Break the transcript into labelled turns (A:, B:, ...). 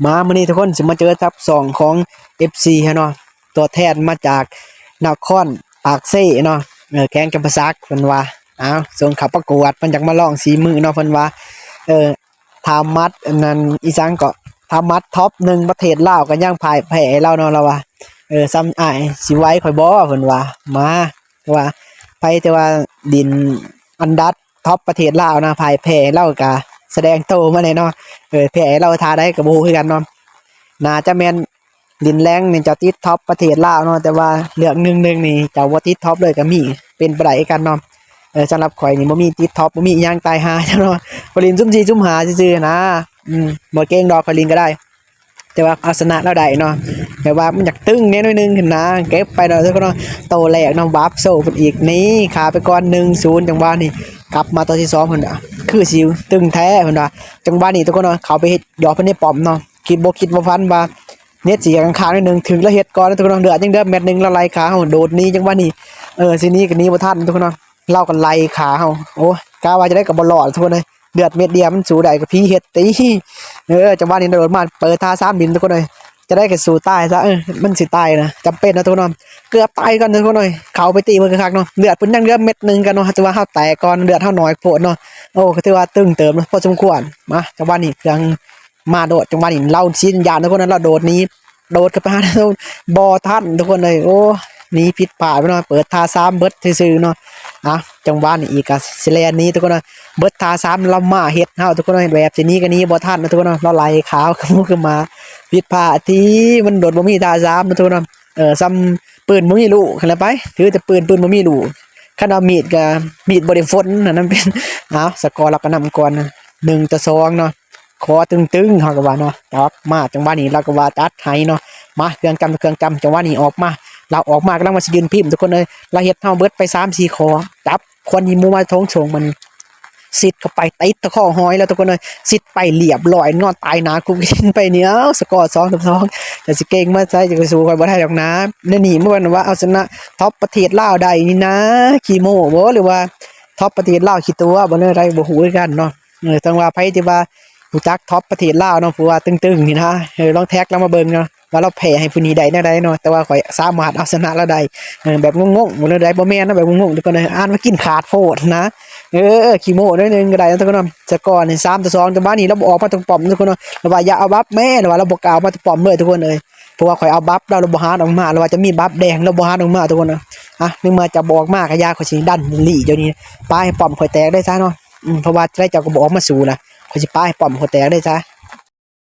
A: มามื้อนี้ทุกคนสิมาเจอทับสองของ FC ฮะเนาะตัวแทนมาจากนครปากเซ่เนาะแข้งจำปาสักเพิ่นว่าอ้าวส่งเข้าประกวดเพิ่นอยากมาลองสีมือเนาะเพิ่นว่าทามัดอันนั้นอีสังก็ทามัดท็อป1ประเทศลาวก็ยังพ่ายแพ้เราเนาะเราว่าซ้ำอ้ายสิไหวข่อยบ่เพิ่นว่ามาว่าไปแต่ว่าดินอันดับท็อปประเทศลาวนะพ่ายแพ้เราก็แสดงโตมาเลยเนาะแพ้เราทาได้กับโบคือกันเนาะน่าจะแม่นดินแรงนี่จะติดท็อปประเทศลาวเนาะแต่ว่าเรื่อง1นี่จะบ่ติดท็อปเลยก็มีเป็นไปได้กันเนาะสำหรับข่อยนี่บ่มีติดท็อปบ่มีอีหยังตายหาเนาะข่อยลินซุ่ม4ซุ่ม5ซื่อๆนะบ่เก่งดอกข่อยลินก็ได้แต่ว่าเอาชนะเราได้เนาะแต่ว่ามันอยากตึงแน่หน่อยนึงขึ้นนะเก็บไปเนาะทุกคนเนาะโตแรกเนาะวาร์ปโซ่เพิ่นอีกนี่ขาไปก่อน 1-0 จังหวะนี้กลับมาตัวที่2เพิ่นคือสิตึงแท้เพิ่นว่าจังหวะนี้ทุกคนเนาะเขาไปเฮ็ดหยอกเพิ่นในป้อมเนาะคิดบ่ฟันว่าเน็ตสิข้างๆนิดนึงถึงแล้วเฮ็ดก่อนทุกคนเนาะเดือดจังเด้อแมตช์นึงแล้วไล่ขาเฮาโดดหนีจังหวะนี้สิหนีก็หนีบ่ทันทุกคนเนาะเล่ากันไล่ขาเฮาโอ้กะว่าจะได้ก็บ่รอดทุกคนเลยเดือดเม็ดเดียวมันสู้ได้กับพี่เฮ็ดตีจังหวะนี้โดดมาเปิดท่า3ดินทุกคนเลยจะได้ก็สู้ตายซะมันสิตายนะจำเป็นนะทุกคนเนาะเกือบตายกันทุกคนเลยเข้าไปตีมันคักๆเนาะเลือดเพิ่นยังเหลือเม็ดนึงกันเนาะถือว่าเฮาแตกก่อนเลือดเฮาน้อยโพดเนาะโอ้ก็ถือว่าตึงเติมพอสมควรมาจังหวะนี้เครื่องมาโดดจังหวะนี้เล่าชิ้นยานทุกคนนั้นเราโดดนี้โดดกันไปหาบ่ทันทุกคนเลยโอ้หนีผิดพลาดไปเนาะเปิดท่า3เบิดซื่อๆเนาะจังหวะนี้อีกก็สิแลนนี้ทุกคนเนาะเบิดท่า3เรามาเฮ็ดเฮาทุกคนเนาะแบบสินี้ก็นี้บ่ทันนะทุกคนเนาะเราไล่ขาวขึ้นมาผิดพลาดที่มันโดดบ่มีท่า3นะทุกคนเนาะซ้ำปืนบ่มีลูกคั่นละไปถือแต่ปืนบ่มีลูกคันเอามีดก็มีดบ่ได้ฝนนั่นเป็นสกอร์เราก็นำก่อน1-2เนาะคอตึงๆเฮาก็ว่าเนาะตอบมาจังหวะนี้เราก็ว่าจัดให้เนาะมาเครื่องจำจังหวะนี้ออกมาเราออกมากำลังมาสิยืนพิมพ์ทุกคนเลยเราเฮ็ดเฮาเบิดไป 3-4 คอจับคนยิมูมาท้องโฉงมันสิดเข้าไปติดตะข้อห้อยแล้วทุกคนเลยสิดไปเรียบร้อยนอนตายหนาคุกกินไปเนี้ยสกอร์2-2แต่สิเก่งมาใช้จะไปสู้กันบ่ได้ดอกนะนี่เมื่อวันว่าเอาชนะท็อปประเทศลาวได้นี่นะขี้โม้บ่หรือว่าท็อปประเทศลาวขี้ตัวบ่ได้บ่ฮู้กันเนาะจังว่าไผที่ว่ารู้จักท็อปประเทศลาวเนาะผู้ว่าตึงๆนี่นะลองแท็กแล้วมาเบิ่งเนาะว่าเราแพ้ให้ผู้นี้ได้แนวใดเนาะแต่ว่าข่อยสามารถเอาชนะเราได้แบบงงๆบ่ได้บ่แม่นนะแบบงงๆทุกคนเลยอ่านว่ากินขาดโพดนะขี้โม้นิดนึงก็ได้ทุกคนเนาะสกอร์นี่3-2แต่บ้านนี้เราบ่ออกมาตรงป้อมทุกคนเนาะเราว่าอย่าเอาบัฟแม่เราว่าเราบ่กล้ามาตรงป้อมเลยทุกคนเลยเพราะว่าข่อยเอาบัฟเราบ่หาออกมาเราว่าจะมีบัฟแดงเราบ่หาออกมาทุกคนเนาะนึกมาจะบอกมากก็ยาข่อยสิดันหลีเดี๋ยวนี้ป้าให้ป้อมข่อยแตกได้ซะเนาะเพราะว่าได้เจ้าก็บ่ออกมาสู้ล่ะข่อยสิป้าให้ป้อมข่อยแตกได้ซะ